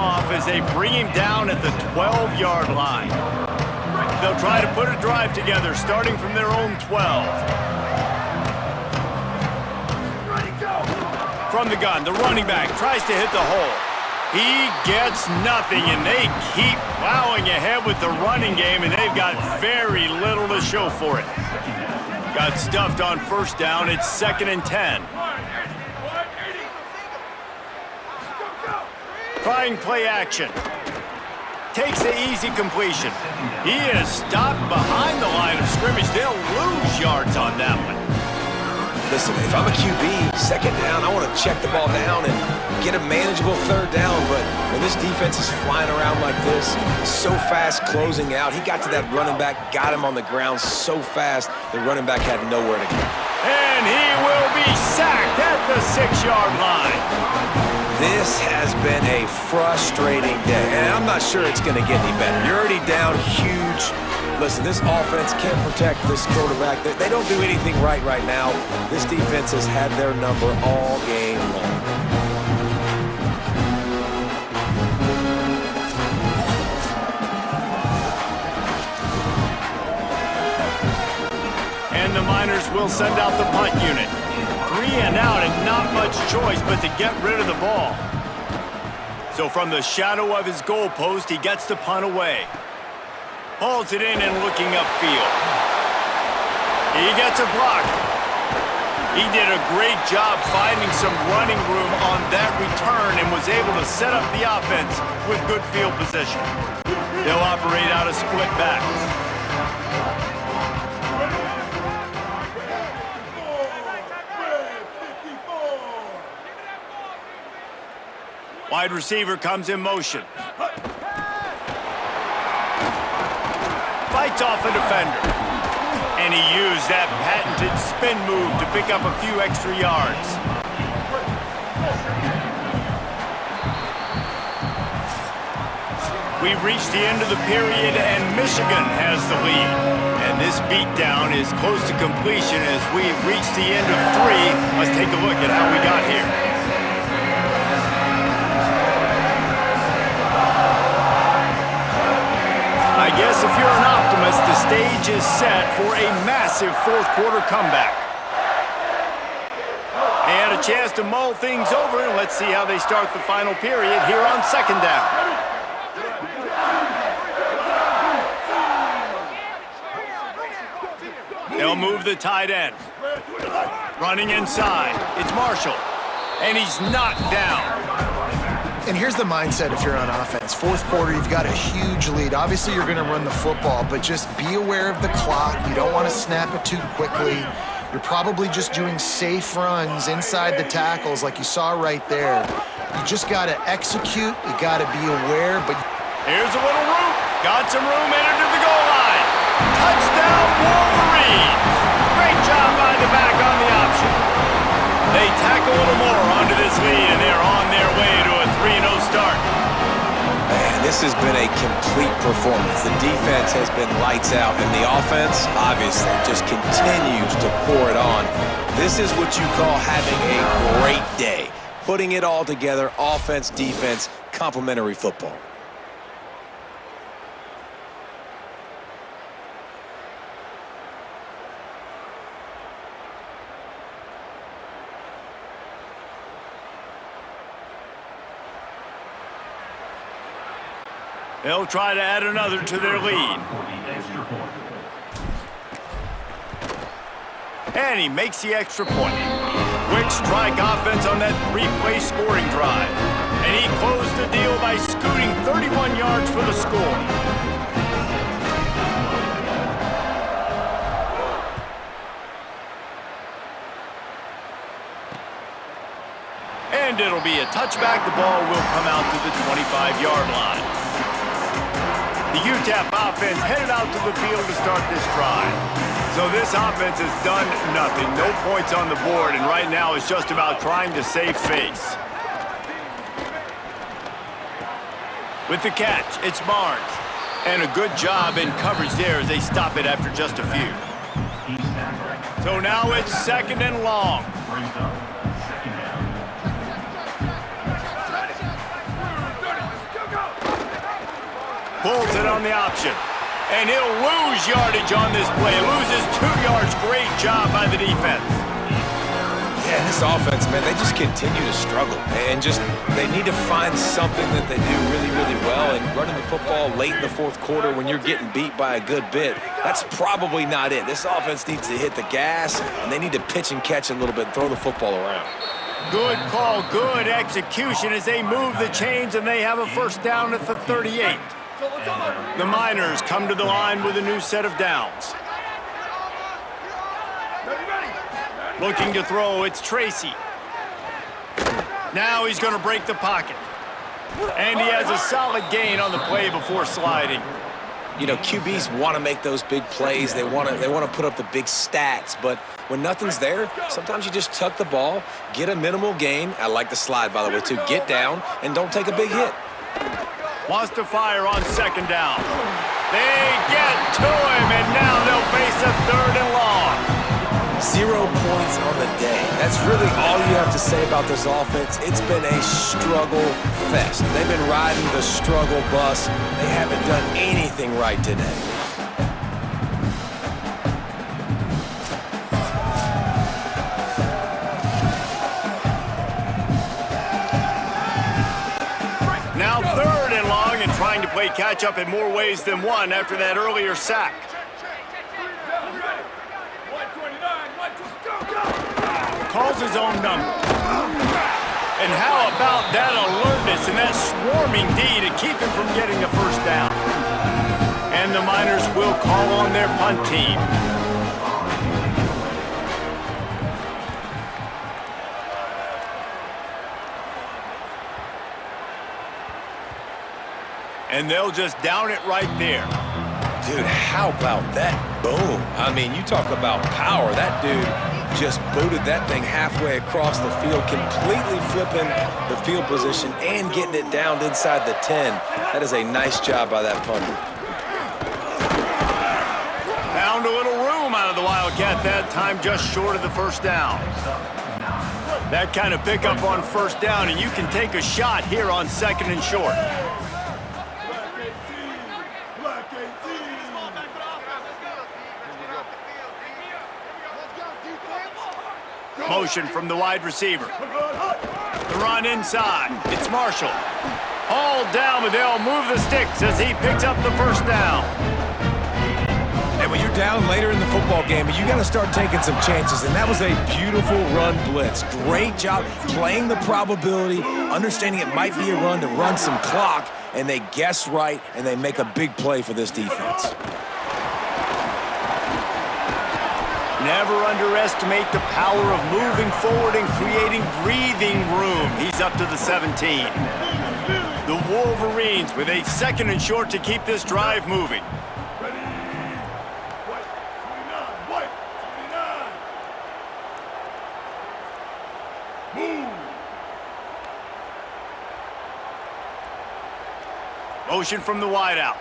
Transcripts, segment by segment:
off as they bring him down at the 12-yard line. They'll try to put a drive together starting from their own 12. From the gun, the running back tries to hit the hole. He gets nothing, and they keep plowing ahead with the running game, and they've got very little to show for it. Got stuffed on first down. It's 2nd and 10. Trying play action. Takes the easy completion. He is stopped behind the line of scrimmage. They'll lose yards on that one. Listen, if I'm a QB, 2nd down, I want to check the ball down and get a manageable 3rd down. But when this defense is flying around like this, so fast closing out, he got to that running back, got him on the ground so fast, the running back had nowhere to go. And he will be sacked at the 6-yard line. This has been a frustrating day, and I'm not sure it's going to get any better. You're already down huge. Listen, this offense can't protect this quarterback. They don't do anything right now. This defense has had their number all game long. And the Miners will send out the punt unit. 3 and out and not much choice but to get rid of the ball. So from the shadow of his goalpost, he gets the punt away. Hauls it in and looking upfield. He gets a block. He did a great job finding some running room on that return and was able to set up the offense with good field position. They'll operate out of split backs. Wide receiver comes in motion. Fights off a defender. And he used that patented spin move to pick up a few extra yards. We've reached the end of the period, and Michigan has the lead. And this beatdown is close to completion as we've reached the end of 3. Let's take a look at how we got here. I guess if you're an optimist, the stage is set for a massive 4th quarter comeback. They had a chance to mull things over, and let's see how they start the final period here on 2nd down. They'll move the tight end. Running inside, it's Marshall, and he's knocked down. And here's the mindset if you're on offense. 4th quarter, you've got a huge lead. Obviously, you're going to run the football, but just be aware of the clock. You don't want to snap it too quickly. You're probably just doing safe runs inside the tackles like you saw right there. You just got to execute. You got to be aware. But here's a little room. Got some room entered to the goal line. Touchdown, Wolverines. Great job by the back on the option. They tack a little more onto this lead, and they're on their way to a 3-0 start. Man, this has been a complete performance. The defense has been lights out, and the offense, obviously, just continues to pour it on. This is what you call having a great day. Putting it all together, offense, defense, complementary football. They'll try to add another to their lead. And he makes the extra point. Quick strike offense on that 3-play scoring drive. And he closed the deal by scooting 31 yards for the score. And it'll be a touchback. The ball will come out to the 25-yard line. The UTEP offense headed out to the field to start this drive. So this offense has done nothing. No points on the board, and right now it's just about trying to save face. With the catch, it's Barnes. And a good job in coverage there as they stop it after just a few. So now it's 2nd and long. Pulls it on the option. And he'll lose yardage on this play. Loses 2 yards. Great job by the defense. Yeah, this offense, man, they just continue to struggle. And they need to find something that they do really, really well. And running the football late in the fourth quarter when you're getting beat by a good bit, that's probably not it. This offense needs to hit the gas, and they need to pitch and catch a little bit and throw the football around. Good call, good execution as they move the chains, and they have a first down at the 38. The Miners come to the line with a new set of downs. Looking to throw, it's Tracy. Now he's going to break the pocket. And he has a solid gain on the play before sliding. You know, QBs want to make those big plays. They want to put up the big stats. But when nothing's there, sometimes you just tuck the ball, get a minimal gain. I like the slide, by the way, too. Get down and don't take a big hit. Wants to fire on second down. They get to him, and now they'll face a 3rd and long. 0 points on the day. That's really all you have to say about this offense. It's been a struggle fest. They've been riding the struggle bus. They haven't done anything right today. Now 3rd and long, and trying to play catch-up in more ways than one after that earlier sack. Calls his own number. And how about that alertness and that swarming D to keep him from getting the first down? And the Miners will call on their punt team. And they'll just down it right there. Dude, how about that boom? I mean, you talk about power. That dude just booted that thing halfway across the field, completely flipping the field position and getting it down inside the 10. That is a nice job by that punter. Found a little room out of the Wildcat that time, just short of the first down. That kind of pickup on first down, and you can take a shot here on 2nd and short. Motion from the wide receiver. The run inside. It's Marshall. All down, but they'll move the sticks as he picks up the first down. And when you're down later in the football game, you got to start taking some chances, and that was a beautiful run blitz. Great job playing the probability, understanding it might be a run to run some clock, and they guess right, and they make a big play for this defense. Never underestimate the power of moving forward and creating breathing room. He's up to the 17. The Wolverines with a 2nd and short to keep this drive moving. Motion from the wideout.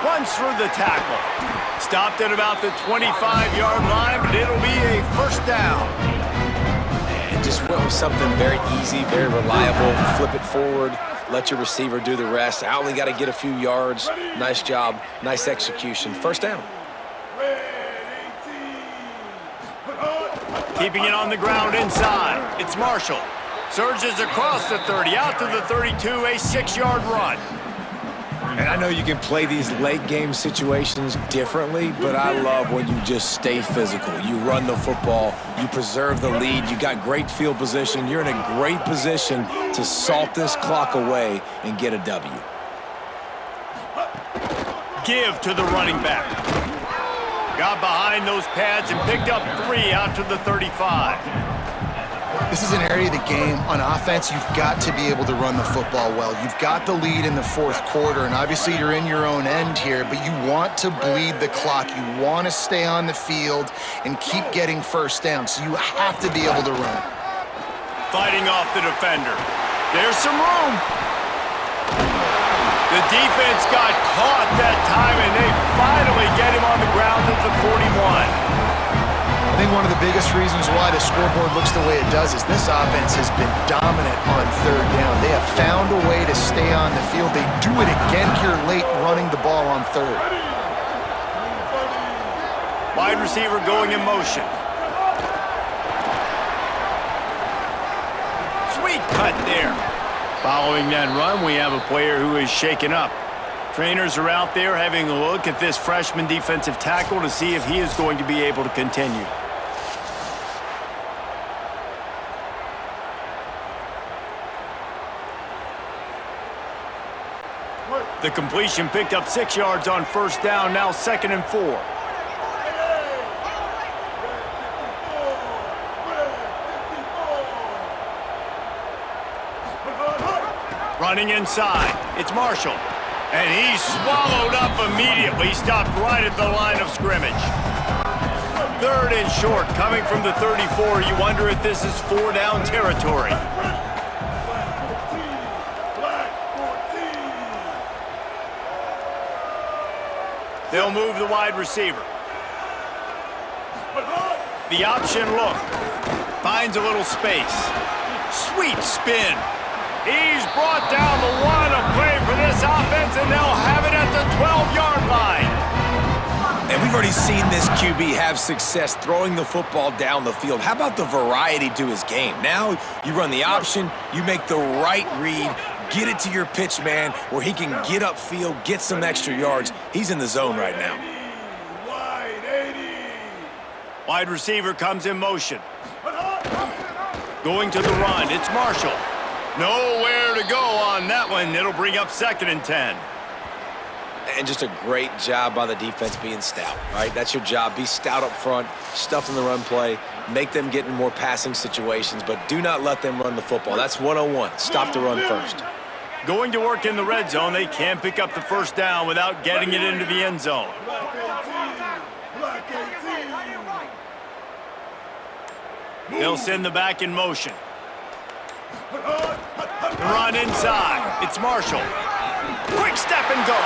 Runs through the tackle. Stopped at about the 25-yard line, but it'll be a first down. And just went with something very easy, very reliable. Flip it forward, let your receiver do the rest. I only got to get a few yards. Nice job, nice execution. First down. Keeping it on the ground inside. It's Marshall. Surges across the 30, out to the 32, a 6-yard run. And I know you can play these late game situations differently, but I love when you just stay physical. You run the football, you preserve the lead, you got great field position, you're in a great position to salt this clock away and get a W. Give to the running back. Got behind those pads and picked up 3 out to the 35. This is an area of the game on offense you've got to be able to run the football well. You've got the lead in the fourth quarter, and obviously you're in your own end here, but you want to bleed the clock. You want to stay on the field and keep getting first down, so you have to be able to run it. Fighting off the defender. There's some room. The defense got caught that time, and they finally get him on the ground at the 41. I think one of the biggest reasons why the scoreboard looks the way it does is this offense has been dominant on third down. They have found a way to stay on the field. They do it again here late, running the ball on third. Wide receiver going in motion. Sweet cut there. Following that run, we have a player who is shaken up. Trainers are out there having a look at this freshman defensive tackle to see if he is going to be able to continue. The completion picked up 6 yards on first down, now 2nd and 4. Running inside, it's Marshall. And he's swallowed up immediately, stopped right at the line of scrimmage. 3rd and short, coming from the 34. You wonder if this is 4-down territory. They'll move the wide receiver. The option look. Finds a little space. Sweet spin. He's brought down the one. A play for this offense, and they'll have it at the 12-yard line. And we've already seen this QB have success throwing the football down the field. How about the variety to his game? Now you run the option, you make the right read, get it to your pitch man where he can get upfield, get some extra yards. He's in the zone right now. Wide receiver comes in motion. Going to the run, it's Marshall. Nowhere to go on that one. It'll bring up 2nd and 10. And just a great job by the defense being stout, right? That's your job. Be stout up front, stuff in the run play, make them get in more passing situations, but do not let them run the football. That's 101. Stop the run first. Going to work in the red zone. They can't pick up the first down without getting it into the end zone. They'll send the back in motion. Run inside. It's Marshall. Quick step and go.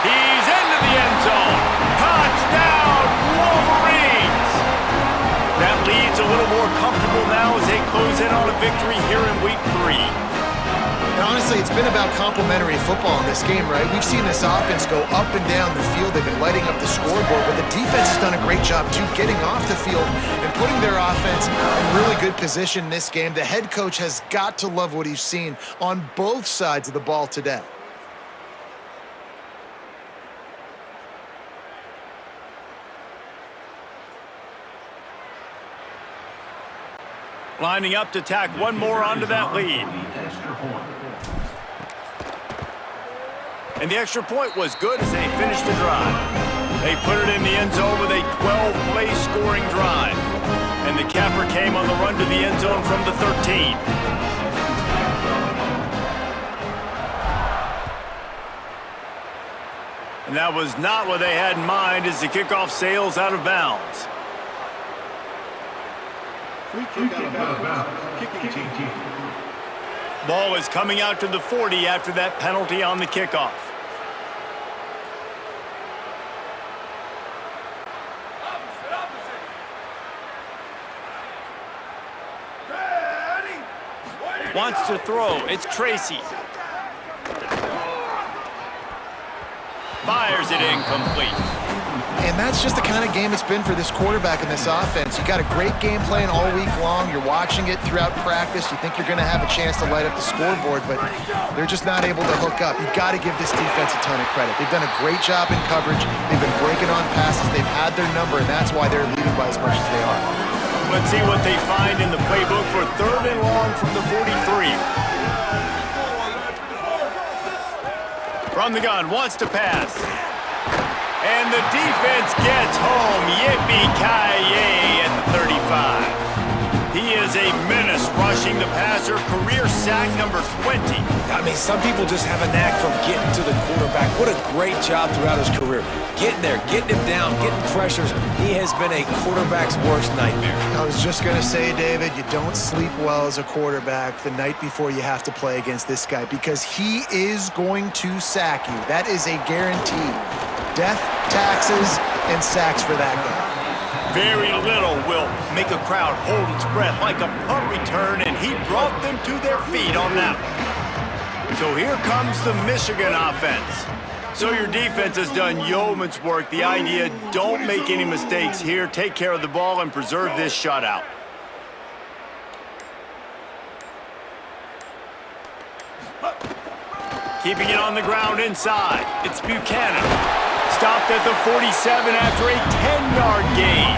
He's into the end zone. Touchdown, Wolverines! That lead's a little more comfortable now as they close in on a victory here in Week 3. And honestly, it's been about complementary football in this game, right? We've seen this offense go up and down the field. They've been lighting up the scoreboard, but the defense has done a great job, too, getting off the field and putting their offense in really good position in this game. The head coach has got to love what he's seen on both sides of the ball today. Lining up to tack one more onto that lead. And the extra point was good as they finished the drive. They put it in the end zone with a 12-play scoring drive. And the capper came on the run to the end zone from the 13. And that was not what they had in mind as the kickoff sails out of bounds. Ball is coming out to the 40 after that penalty on the kickoff. Wants to throw. It's Tracy. Fires it incomplete. And that's just the kind of game it's been for this quarterback in this offense. You got a great game plan all week long. You're watching it throughout practice. You think you're going to have a chance to light up the scoreboard, but they're just not able to hook up. You got to give this defense a ton of credit. They've done a great job in coverage. They've been breaking on passes. They've had their number, and that's why they're leading by as much as they are. Let's see what they find in the playbook for 3rd and long from the 43. From the gun, wants to pass. And the defense gets home. Yippee-ki-yay at the 35. He is a menace rushing the passer. Career sack number 20. I mean, some people just have a knack for getting to the quarterback. What a great job throughout his career. Getting there, getting him down, getting pressures. He has been a quarterback's worst nightmare. I was just going to say, David, you don't sleep well as a quarterback the night before you have to play against this guy because he is going to sack you. That is a guarantee. Death, taxes, and sacks for that guy. Very little will make a crowd hold its breath like a punt return, and he brought them to their feet on that one. So here comes the Michigan offense. So your defense has done yeoman's work. The idea, don't make any mistakes here. Take care of the ball and preserve this shutout. Keeping it on the ground inside. It's Buchanan. Stopped at the 47 after a 10-yard gain.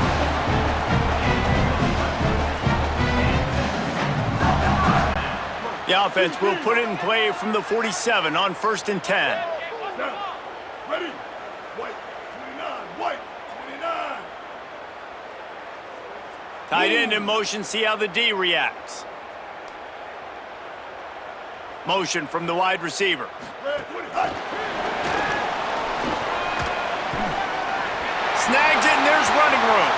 The offense will put it in play from the 47 on 1st and 10. Ready? White, 29, white, 29. Tight end in motion, see how the D reacts. Motion from the wide receiver. Red, 20, hot. Snags it, and there's running room.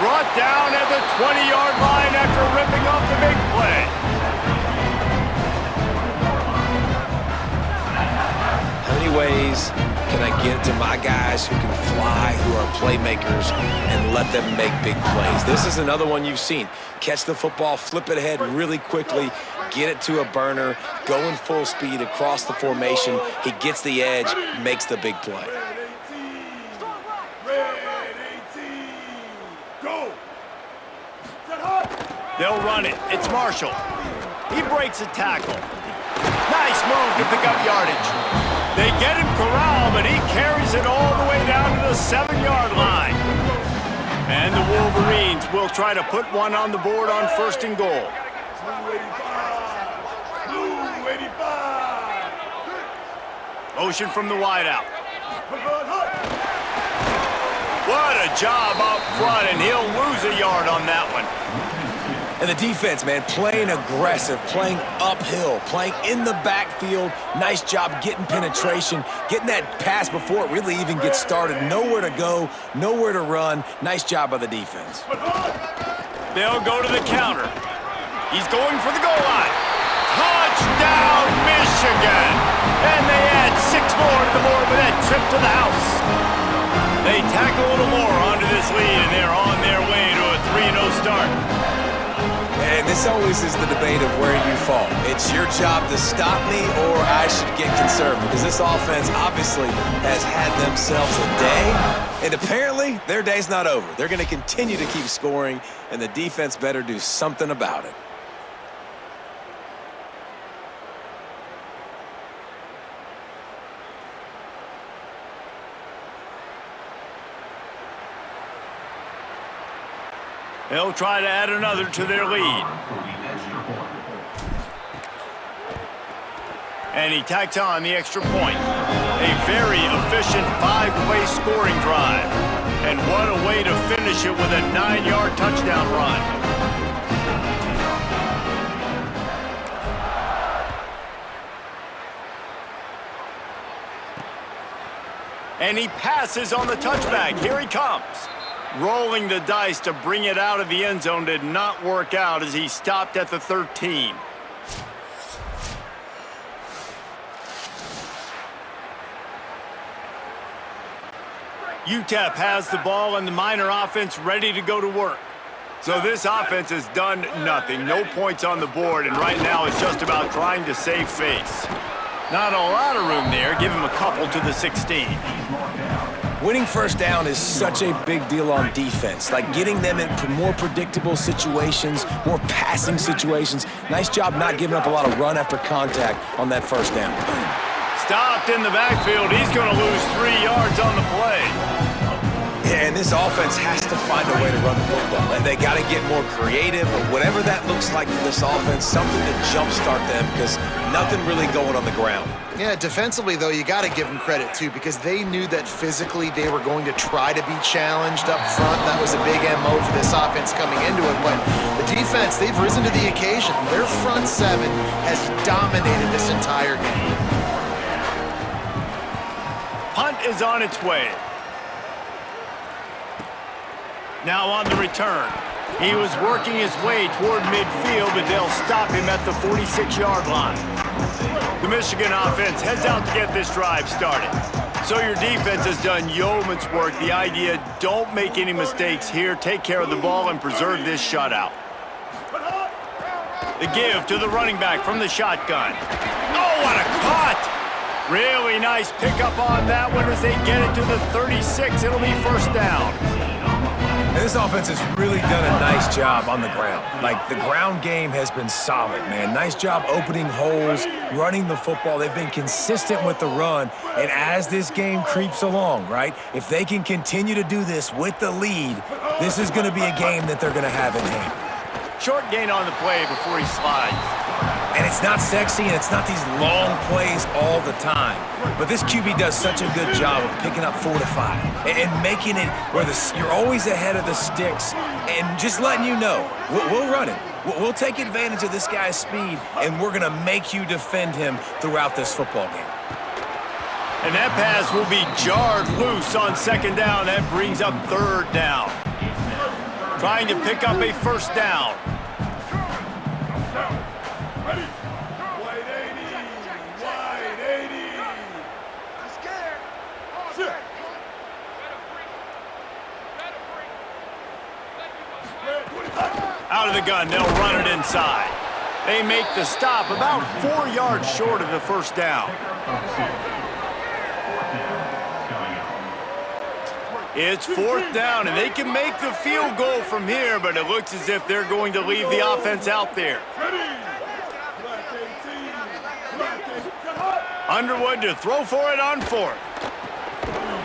Brought down at the 20-yard line after ripping off the big play. How many ways can I get to my guys who can fly, who are playmakers, and let them make big plays? This is another one you've seen. Catch the football, flip it ahead really quickly, get it to a burner, go in full speed across the formation. He gets the edge, makes the big play. Red 18. Go. Set hot. They'll run it. It's Marshall. He breaks a tackle. Nice move to pick up yardage. They get him corralled, but he carries it all the way down to the 7-yard line. And the Wolverines will try to put one on the board on 1st and goal. Blue 85. Blue 85. Motion from the wideout. Hot, hot. What a job up front, and he'll lose a yard on that one. And the defense, man, playing aggressive, playing uphill, playing in the backfield. Nice job getting penetration, getting that pass before it really even gets started. Nowhere to go, nowhere to run. Nice job by the defense. They'll go to the counter. He's going for the goal line. Touchdown, Michigan! And they add 6 more to the board with that trip to the house. They tack a little more onto this lead, and they're on their way to a 3-0 start. And this always is the debate of where you fall. It's your job to stop me, or I should get conservative, because this offense obviously has had themselves a day, and apparently their day's not over. They're going to continue to keep scoring, and the defense better do something about it. They'll try to add another to their lead. And he tacks on the extra point. A very efficient 5-play scoring drive. And what a way to finish it with a 9-yard touchdown run. And he passes on the touchback. Here he comes. Rolling the dice to bring it out of the end zone did not work out as he stopped at the 13. UTEP has the ball and the Miner offense ready to go to work. So this offense has done nothing. No points on the board, and right now it's just about trying to save face. Not a lot of room there. Give him a couple to the 16. Winning first down is such a big deal on defense, like getting them in more predictable situations, more passing situations. Nice job not giving up a lot of run after contact on that first down. Stopped in the backfield. He's going to lose 3 yards on the play. Yeah, and this offense has to find a way to run the football. They got to get more creative, or whatever that looks like for this offense, something to jumpstart them, because nothing really going on the ground. Yeah, defensively, though, you got to give them credit, too, because they knew that physically they were going to try to be challenged up front. That was a big MO for this offense coming into it. But the defense, they've risen to the occasion. Their front seven has dominated this entire game. Punt is on its way. Now on the return. He was working his way toward midfield, but they'll stop him at the 46-yard line. The Michigan offense heads out to get this drive started. So your defense has done yeoman's work. The idea, don't make any mistakes here. Take care of the ball and preserve this shutout. The give to the running back from the shotgun. Oh, what a cut! Really nice pickup on that one as they get it to the 36. It'll be first down. And this offense has really done a nice job on the ground. Like, the ground game has been solid, man. Nice job opening holes, running the football. They've been consistent with the run. And as this game creeps along, right, if they can continue to do this with the lead, this is going to be a game that they're going to have in hand. Short gain on the play before he slides. And it's not sexy, and it's not these long plays all the time. But this QB does such a good job of picking up 4 to 5 and making it where you're always ahead of the sticks and just letting you know, we'll run it. We'll take advantage of this guy's speed, and we're going to make you defend him throughout this football game. And that pass will be jarred loose on second down. That brings up third down. Trying to pick up a first down. Ready? Wide 80. Wide 80. I'm scared. Shit. Out of the gun, they'll run it inside. They make the stop about 4 yards short of the first down. It's fourth down, and they can make the field goal from here, but it looks as if they're going to leave the offense out there. Underwood to throw for it on fourth.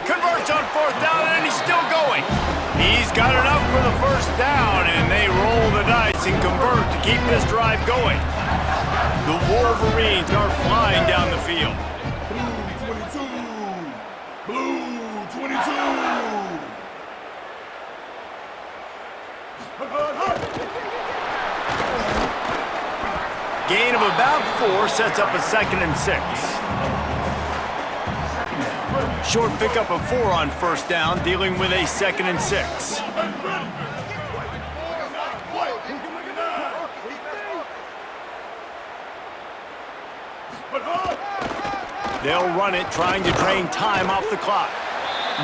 Converts on fourth down, and he's still going. He's got enough for the first down, and they roll the dice and convert to keep this drive going. The Wolverines are flying down the field. Blue 22. Gain of about 4 sets up a 2nd and 6. Short pickup of 4 on first down, dealing with a 2nd and 6. They'll run it, trying to drain time off the clock.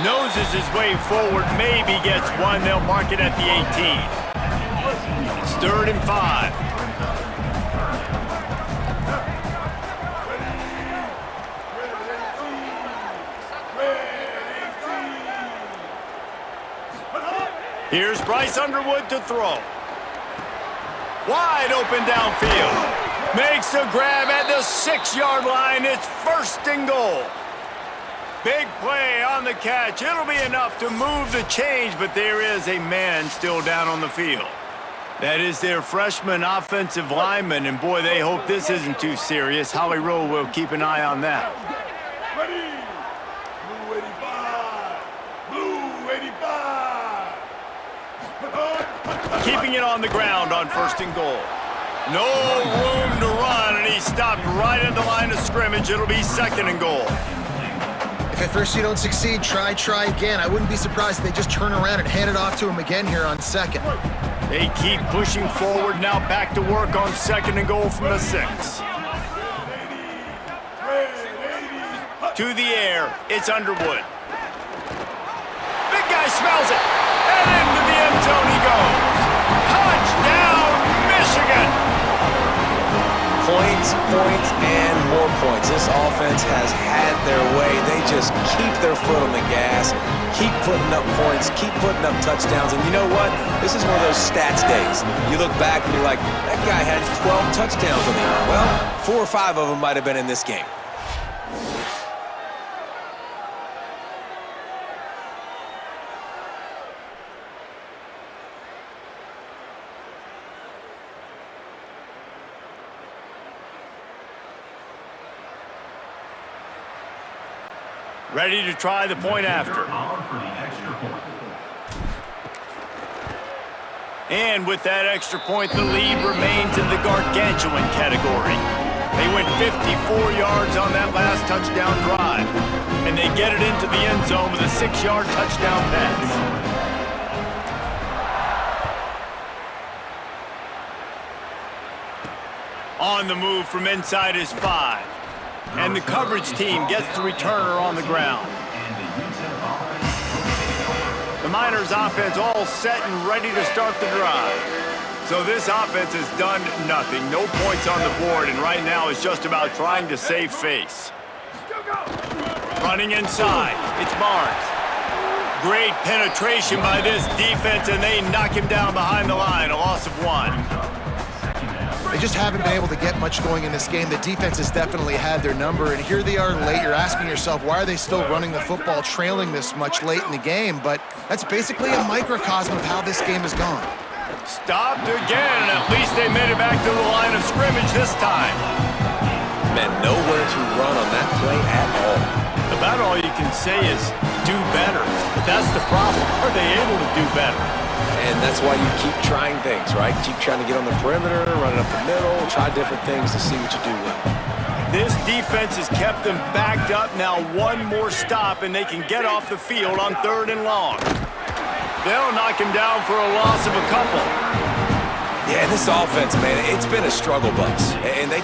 Noses his way forward, maybe gets one. They'll mark it at the 18. It's 3rd and 5. Here's Bryce Underwood to throw. Wide open downfield. Makes a grab at the 6-yard line. It's 1st and goal. Big play on the catch. It'll be enough to move the chains, but there is a man still down on the field. That is their freshman offensive lineman, and boy, they hope this isn't too serious. Holly Rowe will keep an eye on that. Ready? Blue 85. Blue 85. Keeping it on the ground on 1st and goal. No room to run, and he stopped right at the line of scrimmage. It'll be 2nd and goal. If at first you don't succeed, try again. I wouldn't be surprised if they just turn around and hand it off to him again here on 2nd. They keep pushing forward, now back to work on 2nd and goal from the 6. To the air, it's Underwood. Big guy smells it, and into the end zone he goes. Touchdown, Michigan! Points, and more points. This offense has had their way. They just keep their foot on the gas, keep putting up points, keep putting up touchdowns. And you know what? This is one of those stats days. You look back and you're like, that guy had 12 touchdowns on the year. Well, 4 or 5 of them might have been in this game. Ready to try the point after. And with that extra point, the lead remains in the gargantuan category. They went 54 yards on that last touchdown drive, and they get it into the end zone with a 6-yard touchdown pass. On the move from inside his 5. And the coverage team gets the returner on the ground. The Miners offense all set and ready to start the drive. So this offense has done nothing. No points on the board, and right now it's just about trying to save face. Running inside, it's Barnes. Great penetration by this defense, and they knock him down behind the line, a loss of 1. They just haven't been able to get much going in this game. The defense has definitely had their number, and here they are late. You're asking yourself, why are they still running the football, trailing this much late in the game? But that's basically a microcosm of how this game has gone. Stopped again, and at least they made it back to the line of scrimmage this time. Man, nowhere to run on that play at all. About all you can say is do better. But that's the problem. Are they able to do better? And that's why you keep trying things, right? Keep trying to get on the perimeter, running up the middle, try different things to see what you do well. This defense has kept them backed up. Now one more stop, and they can get off the field on 3rd and long. They'll knock him down for a loss of a couple. Yeah, this offense, man, it's been a struggle bus. And they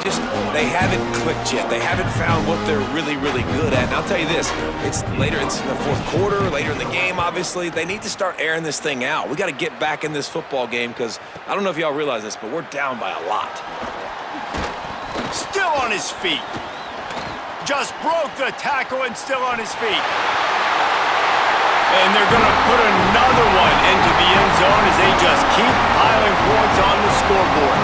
haven't clicked yet. They haven't found what they're really, really good at. And I'll tell you this, it's in the 4th quarter, later in the game, obviously. They need to start airing this thing out. We got to get back in this football game because I don't know if y'all realize this, but we're down by a lot. Still on his feet. Just broke the tackle and still on his feet. And they're going to put another one into the end zone as they just keep piling points on the scoreboard.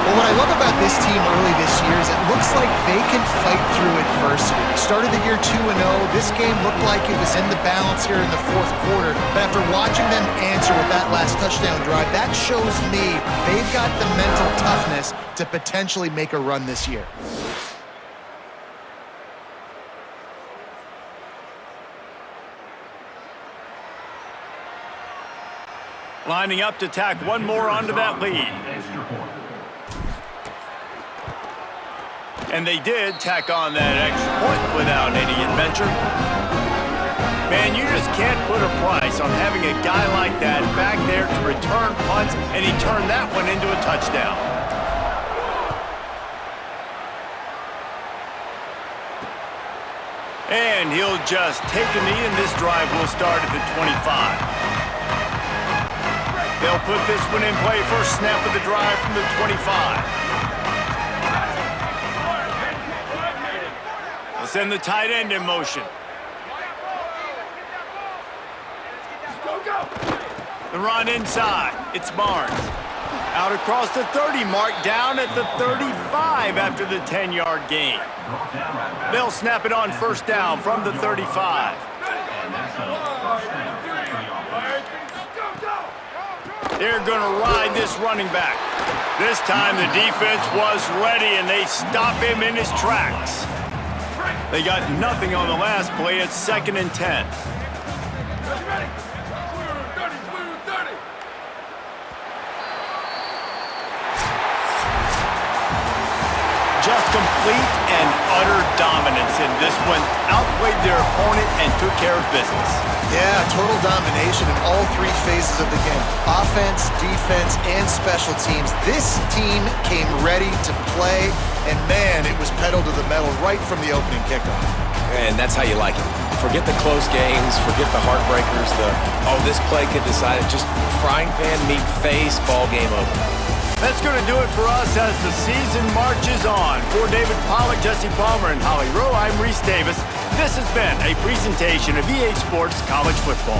Well, what I love about this team early this year is it looks like they can fight through adversity. They started the year 2-0. This game looked like it was in the balance here in the 4th quarter. But after watching them answer with that last touchdown drive, that shows me they've got the mental toughness to potentially make a run this year. Lining up to tack one more onto that lead. And they did tack on that extra point without any adventure. Man, you just can't put a price on having a guy like that back there to return punts, and he turned that one into a touchdown. And he'll just take a knee, and this drive will start at the 25. They'll put this one in play. First snap of the drive from the 25. They'll send the tight end in motion. The run inside. It's Barnes. Out across the 30 mark, down at the 35 after the 10-yard gain. They'll snap it on first down from the 35. They're going to ride this running back. This time the defense was ready, and they stop him in his tracks. They got nothing on the last play. It's 2nd and 10. Just complete and utter dominance in this one. Outplayed their opponent and took care of business. Yeah, total domination in all 3 phases of the game. Offense, defense, and special teams. This team came ready to play, and man, it was pedal to the metal right from the opening kickoff. And that's how you like it. Forget the close games, forget the heartbreakers, this play could decide it. Just frying pan, meat face, ball game over. That's going to do it for us as the season marches on. For David Pollack, Jesse Palmer, and Holly Rowe, I'm Reese Davis. This has been a presentation of EA Sports College Football.